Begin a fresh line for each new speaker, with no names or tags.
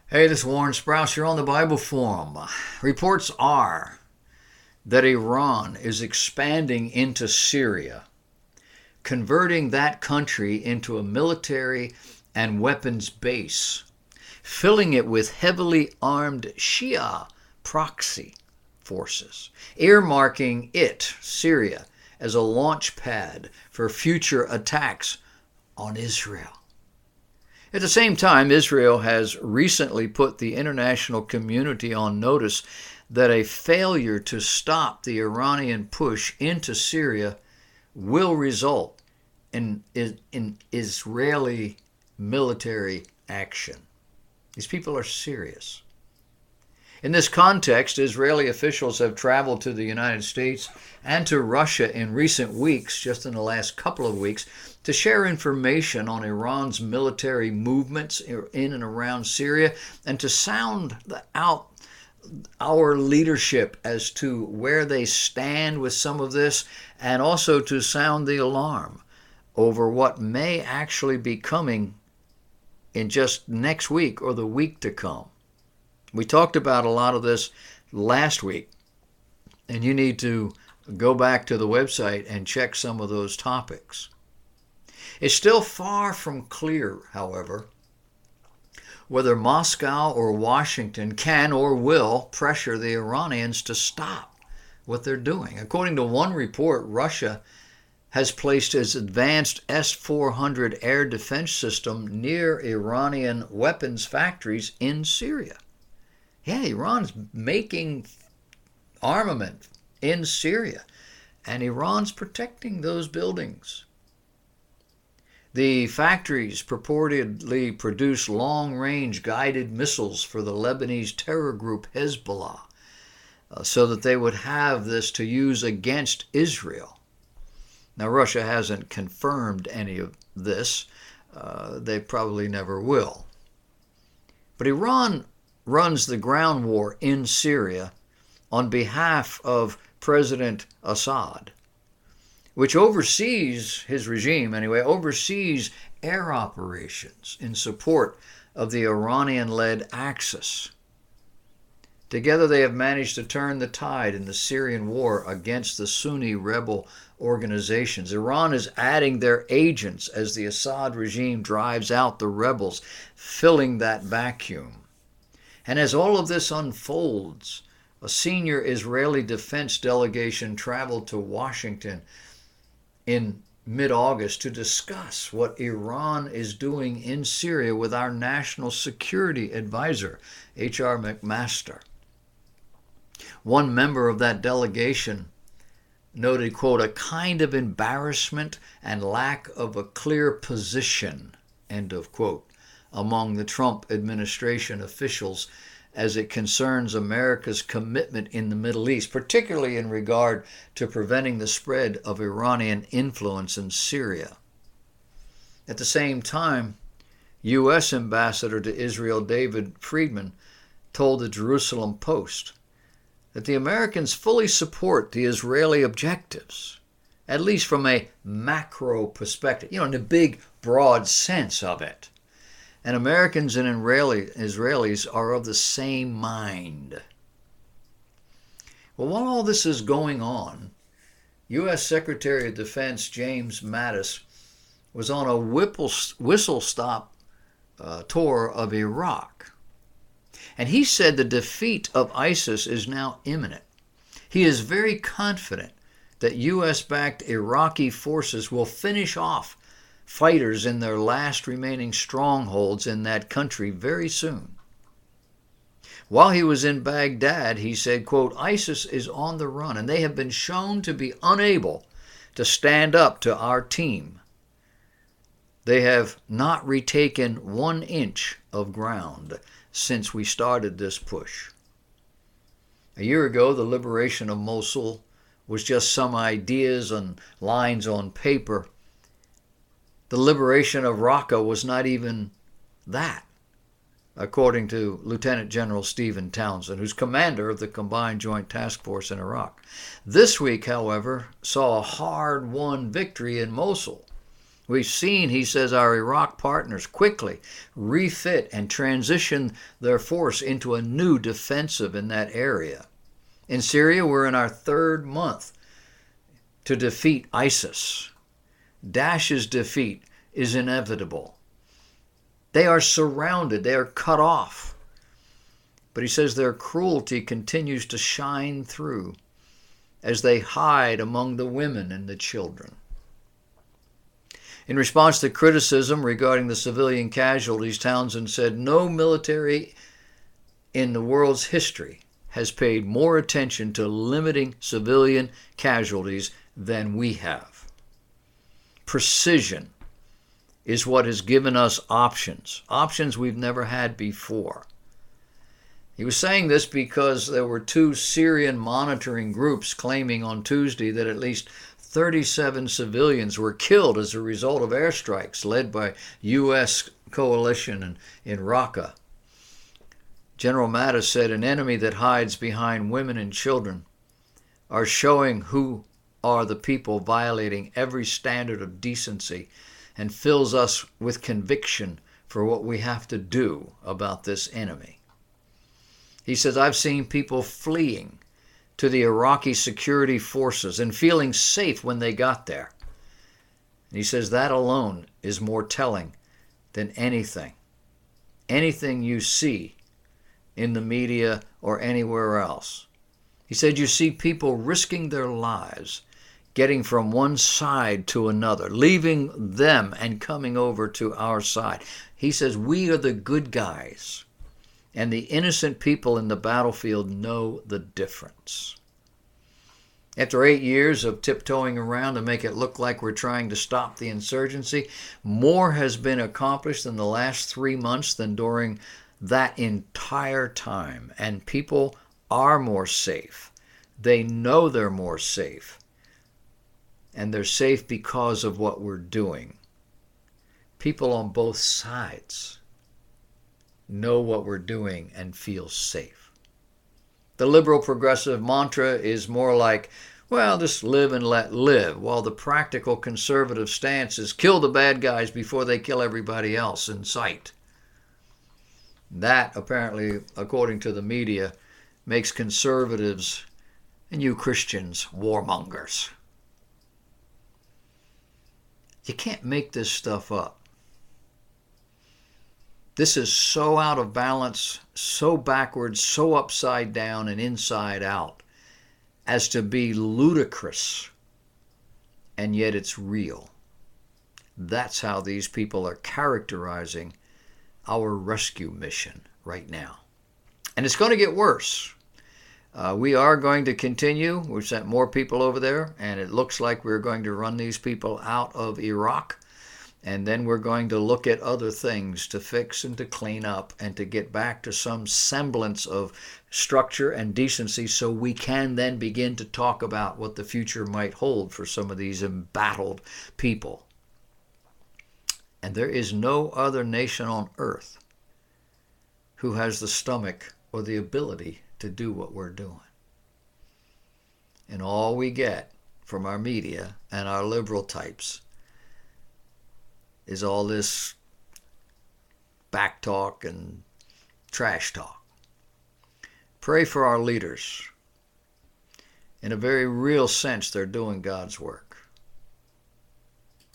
Hey, this is Warren Sprouse. You're on the Bible Forum. Reports are that Iran is expanding into Syria, converting that country into a military and weapons base, filling it with heavily armed Shia proxy forces, earmarking Syria, as a launch pad for future attacks on Israel. At the same time, Israel has recently put the international community on notice that a failure to stop the Iranian push into Syria will result in Israeli military action. These people are serious. In this context, Israeli officials have traveled to the United States and to Russia in recent weeks, just in the last couple of weeks, to share information on Iran's military movements in and around Syria and to sound out our leadership as to where they stand with some of this, and also to sound the alarm over what may actually be coming in just next week or the week to come. We talked about a lot of this last week, and you need to go back to the website and check some of those topics. It's still far from clear, however, whether Moscow or Washington can or will pressure the Iranians to stop what they're doing. According to one report, Russia has placed its advanced S-400 air defense system near Iranian weapons factories in Syria. Yeah, Iran's making armament in Syria, and Iran's protecting those buildings. The factories purportedly produce long-range guided missiles for the Lebanese terror group Hezbollah, so that they would have this to use against Israel. Now, Russia hasn't confirmed any of this. They probably never will. But Iran runs the ground war in Syria on behalf of President Assad, which oversees, his regime anyway, oversees air operations in support of the Iranian-led Axis. Together they have managed to turn the tide in the Syrian war against the Sunni rebel organizations. Iran is adding their agents as the Assad regime drives out the rebels, filling that vacuum. And as all of this unfolds, a senior Israeli defense delegation traveled to Washington in mid-August to discuss what Iran is doing in Syria with our national security advisor, H.R. McMaster. One member of that delegation noted, quote, a kind of embarrassment and lack of a clear position, end of quote, among the Trump administration officials as it concerns America's commitment in the Middle East, particularly in regard to preventing the spread of Iranian influence in Syria. At the same time, U.S. Ambassador to Israel David Friedman told the Jerusalem Post that the Americans fully support the Israeli objectives, at least from a macro perspective, in the big, broad sense of it. And Americans and Israelis are of the same mind. Well, while all this is going on, U.S. Secretary of Defense James Mattis was on a whistle-stop tour of Iraq. And he said the defeat of ISIS is now imminent. He is very confident that U.S.-backed Iraqi forces will finish off fighters in their last remaining strongholds in that country very soon. While he was in Baghdad, he said, quote, ISIS is on the run, and they have been shown to be unable to stand up to our team. They have not retaken 1 inch of ground since we started this push. A year ago, the liberation of Mosul was just some ideas and lines on paper. The liberation of Raqqa was not even that, according to Lieutenant General Stephen Townsend, who's commander of the Combined Joint Task Force in Iraq. This week, however, saw a hard-won victory in Mosul, We've seen, he says, our Iraq partners quickly refit and transition their force into a new defensive in that area. In Syria, we're in our third month to defeat ISIS. Daesh's defeat is inevitable. They are surrounded. They are cut off. But he says their cruelty continues to shine through as they hide among the women and the children. In response to criticism regarding the civilian casualties, Townsend said, "No military in the world's history has paid more attention to limiting civilian casualties than we have. Precision is what has given us options we've never had before." He was saying this because there were two Syrian monitoring groups claiming on Tuesday that at least 37 civilians were killed as a result of airstrikes led by U.S. coalition in Raqqa. General Mattis said an enemy that hides behind women and children are showing who are the people violating every standard of decency and fills us with conviction for what we have to do about this enemy. He says, "I've seen people fleeing to the Iraqi security forces and feeling safe when they got there." And he says that alone is more telling than anything you see in the media or anywhere else. He said you see people risking their lives, getting from one side to another, leaving them and coming over to our side. He says we are the good guys, and the innocent people in the battlefield know the difference. After 8 years of tiptoeing around to make it look like we're trying to stop the insurgency, more has been accomplished in the last 3 months than during that entire time. And people are more safe. They know they're more safe. And they're safe because of what we're doing. People on both sides know what we're doing and feel safe. The liberal progressive mantra is more like, well, just live and let live, while the practical conservative stance is kill the bad guys before they kill everybody else in sight. That, apparently, according to the media, makes conservatives and you Christians warmongers. You can't make this stuff up. This is so out of balance, so backwards, so upside down and inside out as to be ludicrous, and yet it's real. That's how these people are characterizing our rescue mission right now. And it's going to get worse. We are going to continue. We've sent more people over there, and it looks like we're going to run these people out of Iraq. And then we're going to look at other things to fix and to clean up and to get back to some semblance of structure and decency so we can then begin to talk about what the future might hold for some of these embattled people. And there is no other nation on earth who has the stomach or the ability to do what we're doing. And all we get from our media and our liberal types is all this back talk and trash talk. Pray for our leaders. In a very real sense, they're doing God's work.